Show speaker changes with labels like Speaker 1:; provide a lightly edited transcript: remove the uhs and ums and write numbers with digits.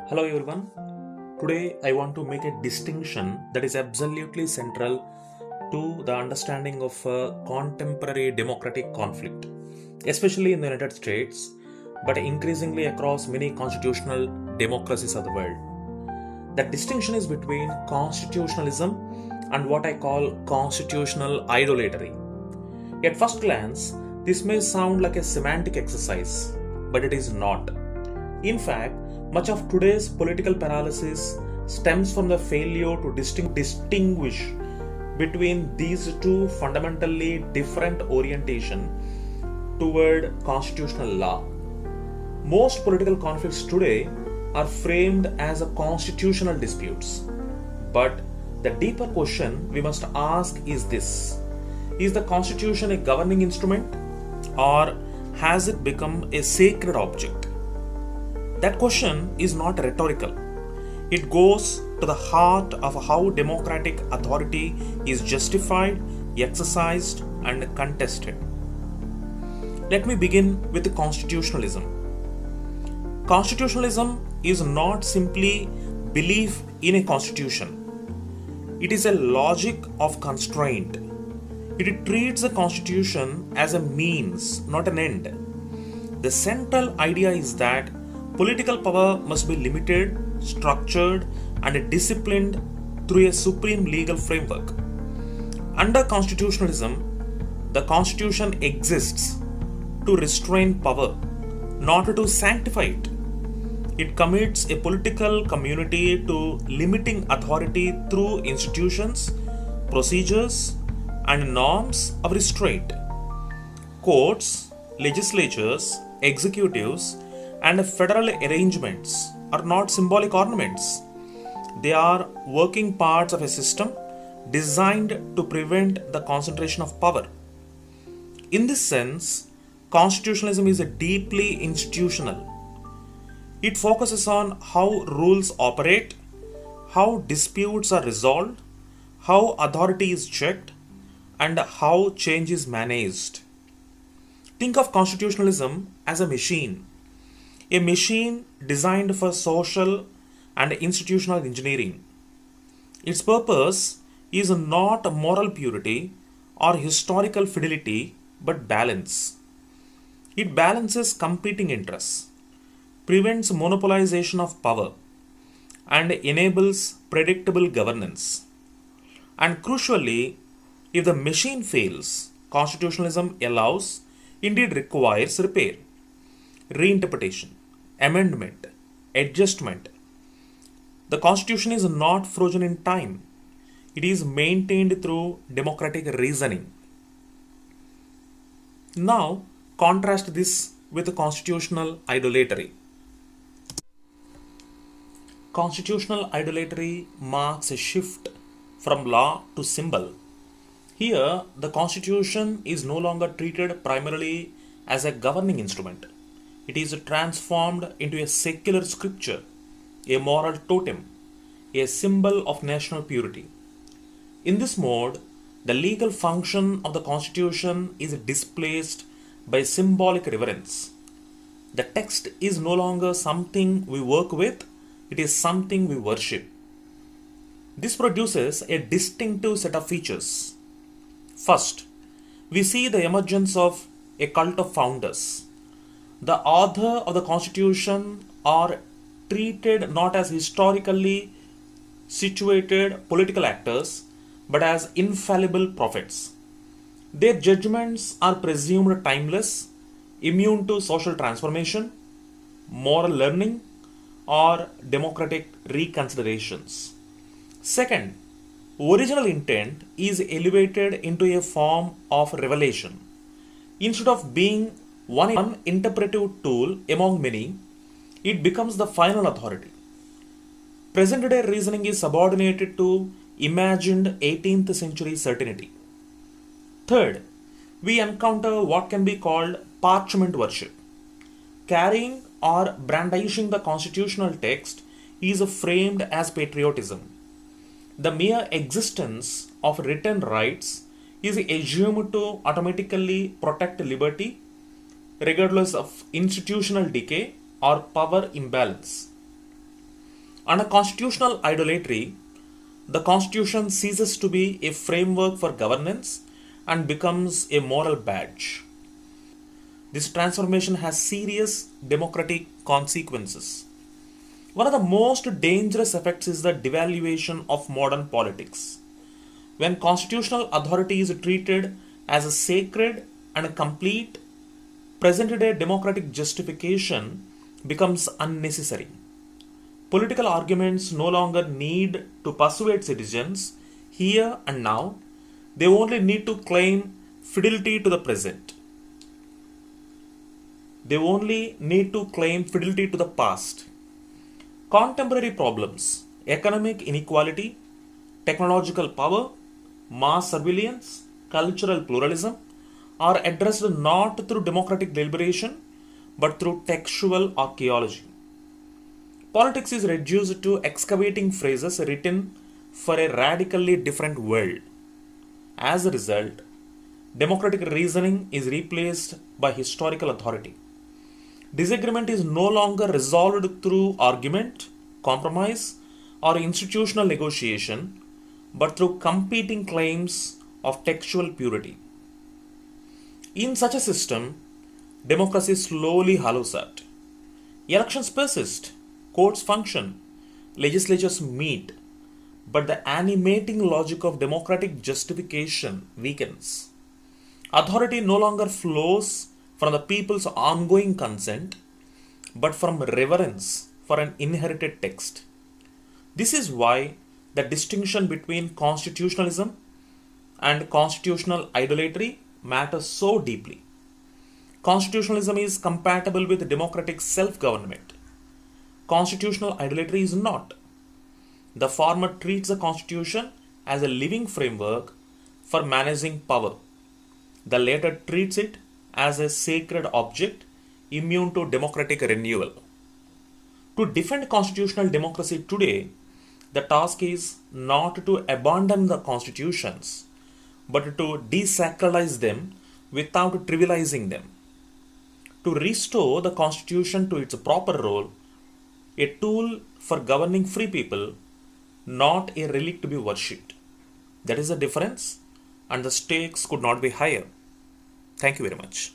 Speaker 1: Hello everyone. Today I want to make a distinction that is absolutely central to the understanding of contemporary democratic conflict, especially in the United States, but increasingly across many constitutional democracies of the world. That distinction is between constitutionalism and what I call constitutional idolatry. At first glance, this may sound like a semantic exercise, but it is not. In fact, much of today's political paralysis stems from the failure to distinguish between these two fundamentally different orientation toward constitutional law. Most political conflicts today are framed as a constitutional disputes. But the deeper question we must ask is this: is the Constitution a governing instrument, or has it become a sacred object? That question is not rhetorical. It goes to the heart of how democratic authority is justified, exercised, and contested. Let me begin with constitutionalism. Constitutionalism is not simply belief in a constitution. It is a logic of constraint. It treats the constitution as a means, not an end. The central idea is that political power must be limited, structured, and disciplined through a supreme legal framework. Under constitutionalism, the constitution exists to restrain power, not to sanctify it. It commits a political community to limiting authority through institutions, procedures, and norms of restraint. Courts, legislatures, executives, and federal arrangements are not symbolic ornaments. They are working parts of a system designed to prevent the concentration of power. In this sense, constitutionalism is deeply institutional. It focuses on how rules operate, how disputes are resolved, how authority is checked, and how change is managed. Think of constitutionalism as a machine designed for social and institutional engineering. Its purpose is not moral purity or historical fidelity but balance. It balances competing interests, prevents monopolization of power, and enables predictable governance. And crucially, if the machine fails, constitutionalism allows, indeed requires, repair, reinterpretation, amendment, adjustment. The Constitution is not frozen in time. It is maintained through democratic reasoning. Now, contrast this with constitutional idolatry. Constitutional idolatry marks a shift from law to symbol. Here, the Constitution is no longer treated primarily as a governing instrument. It is transformed into a secular scripture, a moral totem, a symbol of national purity. In this mode, the legal function of the Constitution is displaced by symbolic reverence. The text is no longer something we work with, it is something we worship. This produces a distinctive set of features. First, we see the emergence of a cult of founders. The author of the Constitution are treated not as historically situated political actors, but as infallible prophets. Their judgments are presumed timeless, immune to social transformation, moral learning, or democratic reconsiderations. Second, original intent is elevated into a form of revelation. Instead of being one interpretive tool among many, it becomes the final authority. Present day reasoning is subordinated to imagined 18th century certainty. Third, we encounter what can be called parchment worship. Carrying or brandishing the constitutional text is framed as patriotism. The mere existence of written rights is assumed to automatically protect liberty, regardless of institutional decay or power imbalance. Under constitutional idolatry, the constitution ceases to be a framework for governance and becomes a moral badge. This transformation has serious democratic consequences. One of the most dangerous effects is the devaluation of modern politics. When constitutional authority is treated as a sacred and a complete, present-day democratic justification becomes unnecessary. Political arguments no longer need to persuade citizens here and now. They only need to claim fidelity to the present. They only need to claim fidelity to the past. Contemporary problems, economic inequality, technological power, mass surveillance, cultural pluralism are addressed not through democratic deliberation but through textual archaeology. Politics is reduced to excavating phrases written for a radically different world. As a result, democratic reasoning is replaced by historical authority. Disagreement is no longer resolved through argument, compromise, or institutional negotiation, but through competing claims of textual purity. In such a system, democracy slowly hollows out. Elections persist, courts function, legislatures meet, but the animating logic of democratic justification weakens. Authority no longer flows from the people's ongoing consent, but from reverence for an inherited text. This is why the distinction between constitutionalism and constitutional idolatry matters so deeply. Constitutionalism is compatible with democratic self-government. Constitutional idolatry is not. The former treats the constitution as a living framework for managing power. The latter treats it as a sacred object immune to democratic renewal. To defend constitutional democracy today, the task is not to abandon the constitutions, but to desacralize them without trivializing them. To restore the constitution to its proper role, a tool for governing free people, not a relic to be worshipped. That is the difference, and the stakes could not be higher. Thank you very much.